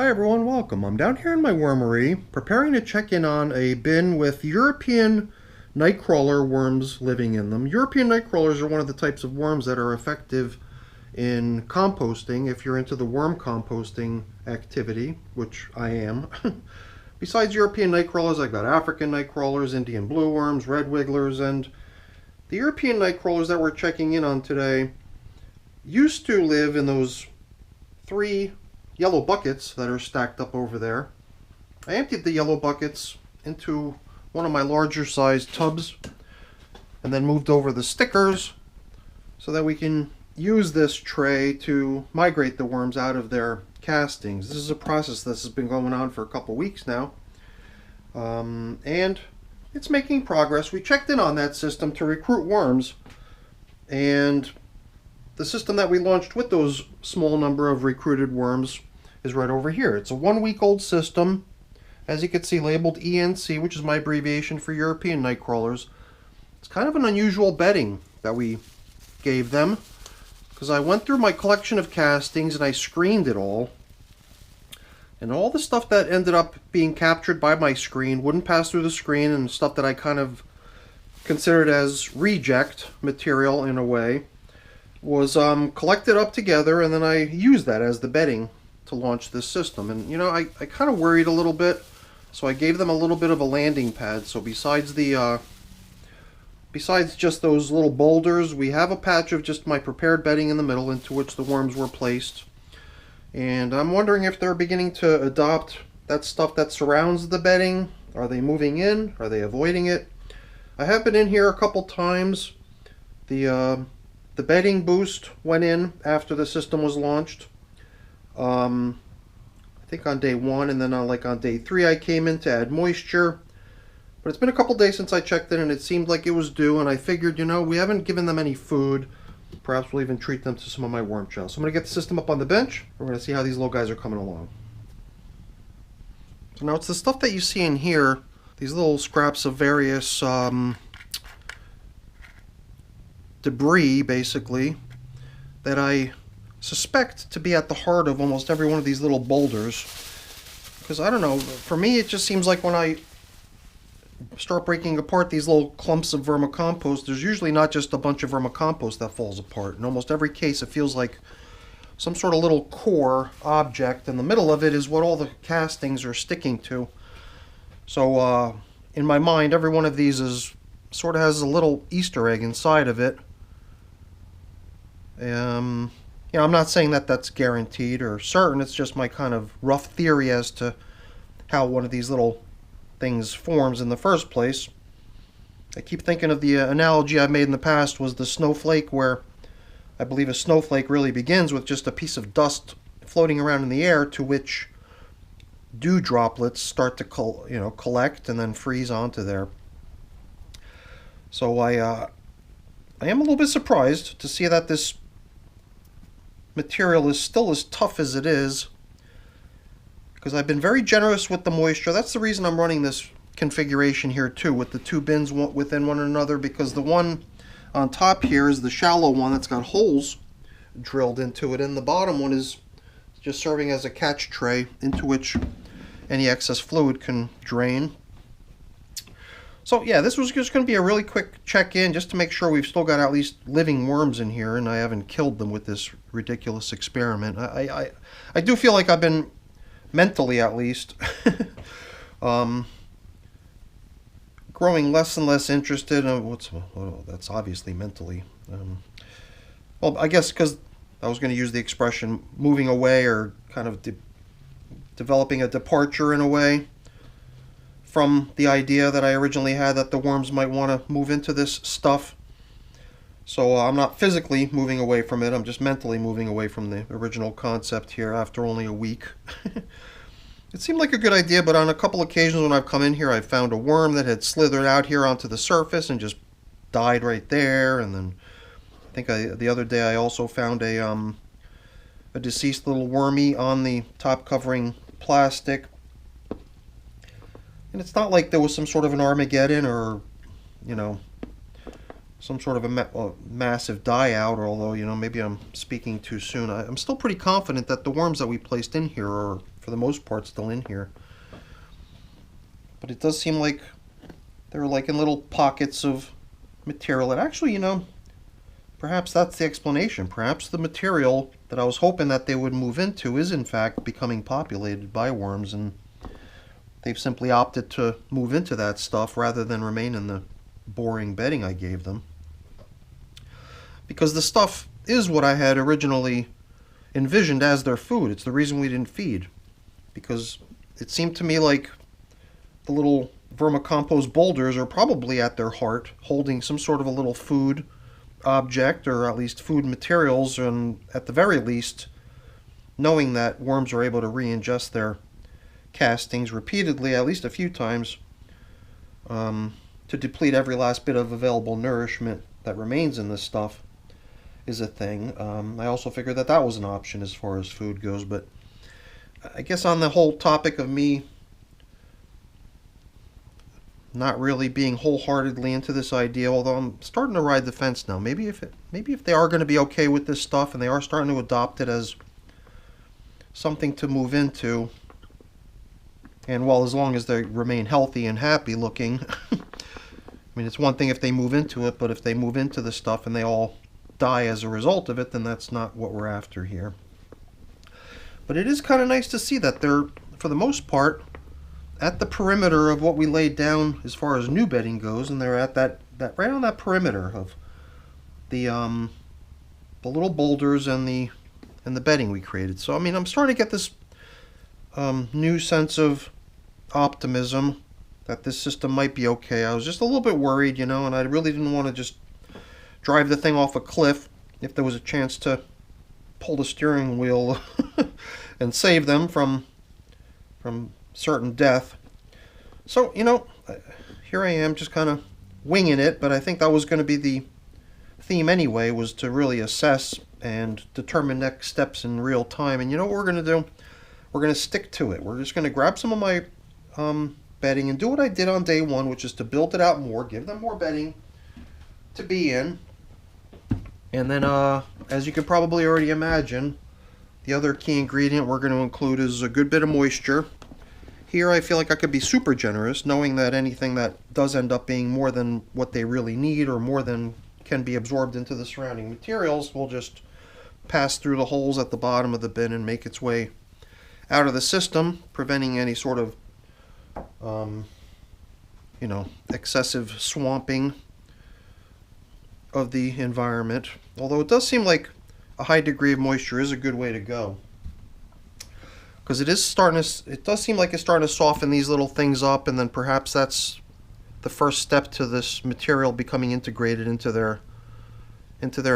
Hi everyone, welcome. I'm down here in my wormery, preparing to check in on a bin with European nightcrawler worms living in them. European nightcrawlers are one of the types of worms that are effective in composting, if you're into the worm composting activity, which I am. Besides European nightcrawlers, I've got African nightcrawlers, Indian blue worms, red wigglers, and the European nightcrawlers that we're checking in on today used to live in those three yellow buckets that are stacked up over there. I emptied the yellow buckets into one of my larger sized tubs and then moved over the stickers so that we can use this tray to migrate the worms out of their castings. This is a process that has been going on for a couple weeks now, and it's making progress. We checked in on that system to recruit worms, and the system that we launched with those small number of recruited worms is right over here. It's a 1 week old system, as you can see, labeled ENC, which is my abbreviation for European nightcrawlers. It's kind of an unusual bedding that we gave them, because I went through my collection of castings and I screened it all, and all the stuff that ended up being captured by my screen wouldn't pass through the screen, and stuff that I kind of considered as reject material in a way was collected up together, and then I used that as the bedding to launch this system. And you know, I kind of worried a little bit, so I gave them a little bit of a landing pad. So besides just those little boulders, we have a patch of just my prepared bedding in the middle into which the worms were placed. And I'm wondering if they're beginning to adopt that stuff that surrounds the bedding. Are they moving in? Are they avoiding it? I have been in here a couple times. The bedding boost went in after the system was launched. I think on day 1, and then on day 3 I came in to add moisture. But it's been a couple days since I checked in, and it seemed like it was due, and I figured, you know, we haven't given them any food. Perhaps we'll even treat them to some of my worm chow. So I'm going to get the system up on the bench. We're going to see how these little guys are coming along. So now it's the stuff that you see in here, these little scraps of various debris, basically, that I suspect to be at the heart of almost every one of these little boulders. Because I don't know, for me it just seems like when I start breaking apart these little clumps of vermicompost, there's usually not just a bunch of vermicompost that falls apart. In almost every case it feels like some sort of little core object, and the middle of it is what all the castings are sticking to. So in my mind, every one of these is sort of has a little Easter egg inside of it. You know, I'm not saying that that's guaranteed or certain. It's just my kind of rough theory as to how one of these little things forms in the first place. I keep thinking of the analogy I've made in the past was the snowflake, where I believe a snowflake really begins with just a piece of dust floating around in the air, to which dew droplets start to collect and then freeze onto there. So I am a little bit surprised to see that this material is still as tough as it is, because I've been very generous with the moisture. That's the reason I'm running this configuration here too, with the two bins within one another, because the one on top here is the shallow one that's got holes drilled into it, and the bottom one is just serving as a catch tray into which any excess fluid can drain. So yeah, this was just going to be a really quick check-in, just to make sure we've still got at least living worms in here and I haven't killed them with this ridiculous experiment. I do feel like I've been, mentally at least, growing less and less interested in that's obviously mentally. Well, I guess because I was going to use the expression moving away, or kind of developing a departure in a way from the idea that I originally had that the worms might want to move into this stuff. So I'm not physically moving away from it, I'm just mentally moving away from the original concept here after only a week. It seemed like a good idea, but on a couple occasions when I've come in here, I've found a worm that had slithered out here onto the surface and just died right there. And then I think the other day I also found a deceased little wormy on the top covering plastic. And it's not like there was some sort of an Armageddon or, you know, some sort of a massive die out, although, you know, maybe I'm speaking too soon. I'm still pretty confident that the worms that we placed in here are, for the most part, still in here. But it does seem like they're like in little pockets of material. And actually, you know, perhaps that's the explanation. Perhaps the material that I was hoping that they would move into is in fact becoming populated by worms, and they've simply opted to move into that stuff rather than remain in the boring bedding I gave them. Because the stuff is what I had originally envisioned as their food. It's the reason we didn't feed. Because it seemed to me like the little vermicompost boulders are probably at their heart holding some sort of a little food object, or at least food materials, and at the very least knowing that worms are able to re-ingest their castings repeatedly, at least a few times, to deplete every last bit of available nourishment that remains in this stuff is a thing. I also figured that that was an option as far as food goes, but I guess on the whole topic of me not really being wholeheartedly into this idea, although I'm starting to ride the fence now. Maybe if they are going to be okay with this stuff and they are starting to adopt it as something to move into, and well, as long as they remain healthy and happy looking. I mean, it's one thing if they move into it, but if they move into the stuff and they all die as a result of it, then that's not what we're after here. But it is kind of nice to see that they're, for the most part, at the perimeter of what we laid down as far as new bedding goes, and they're at that right on that perimeter of the little boulders and the bedding we created. So I mean, I'm starting to get this new sense of optimism that this system might be okay. I was just a little bit worried, you know, and I really didn't want to just drive the thing off a cliff if there was a chance to pull the steering wheel and save them from certain death. So, you know, here I am just kind of winging it, but I think that was going to be the theme anyway, was to really assess and determine next steps in real time. And you know what we're going to do? We're going to stick to it. We're just going to grab some of my bedding and do what I did on day one, which is to build it out more, give them more bedding to be in. And then, as you can probably already imagine, the other key ingredient we're going to include is a good bit of moisture. Here I feel like I could be super generous, knowing that anything that does end up being more than what they really need or more than can be absorbed into the surrounding materials will just pass through the holes at the bottom of the bin and make its way out of the system, preventing any sort of you know, excessive swamping of the environment. Although it does seem like a high degree of moisture is a good way to go, because it does seem like it's starting to soften these little things up, and then perhaps that's the first step to this material becoming integrated into their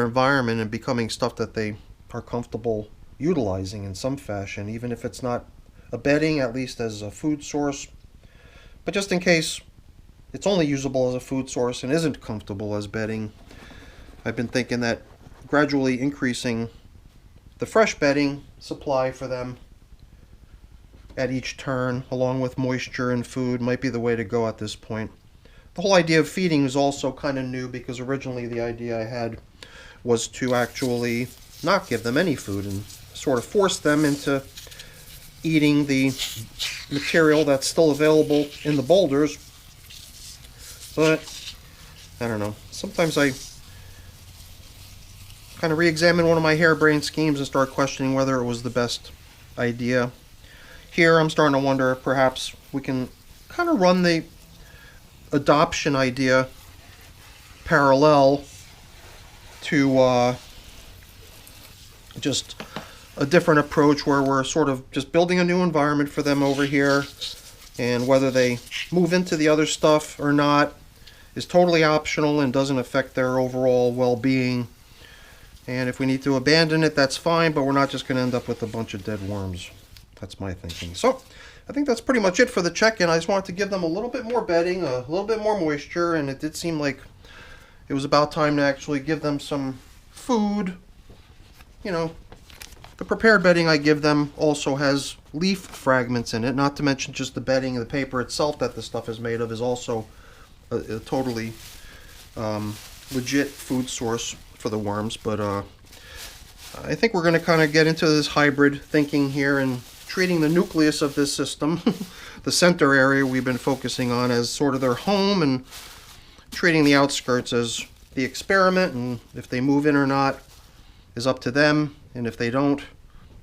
environment and becoming stuff that they are comfortable utilizing in some fashion, even if it's not a bedding, at least as a food source. But just in case it's only usable as a food source and isn't comfortable as bedding, I've been thinking that gradually increasing the fresh bedding supply for them at each turn, along with moisture and food, might be the way to go at this point. The whole idea of feeding is also kind of new, because originally the idea I had was to actually not give them any food and sort of force them into eating the material that's still available in the boulders. But I don't know, sometimes I kind of re-examine one of my harebrained schemes and start questioning whether it was the best idea. Here I'm starting to wonder if perhaps we can kind of run the adoption idea parallel to just a different approach, where we're sort of just building a new environment for them over here, and whether they move into the other stuff or not is totally optional and doesn't affect their overall well-being. And if we need to abandon it, that's fine, but we're not just going to end up with a bunch of dead worms. That's my thinking. So I think that's pretty much it for the check-in. I just wanted to give them a little bit more bedding, a little bit more moisture, and it did seem like it was about time to actually give them some food. You know, the prepared bedding I give them also has leaf fragments in it, not to mention just the bedding. The paper itself that the stuff is made of is also a totally legit food source for the worms, but I think we're going to kind of get into this hybrid thinking here and treating the nucleus of this system, the center area we've been focusing on, as sort of their home, and treating the outskirts as the experiment, and if they move in or not is up to them, and if they don't,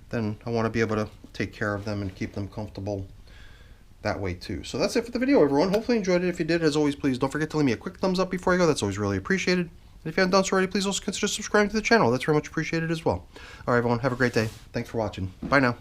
then I want to be able to take care of them and keep them comfortable that way too. So that's it for the video, everyone. Hopefully you enjoyed it. If you did, as always, please don't forget to leave me a quick thumbs up before you go. That's always really appreciated. And if you haven't done so already, please also consider subscribing to the channel. That's very much appreciated as well. All right, everyone, have a great day. Thanks for watching. Bye now.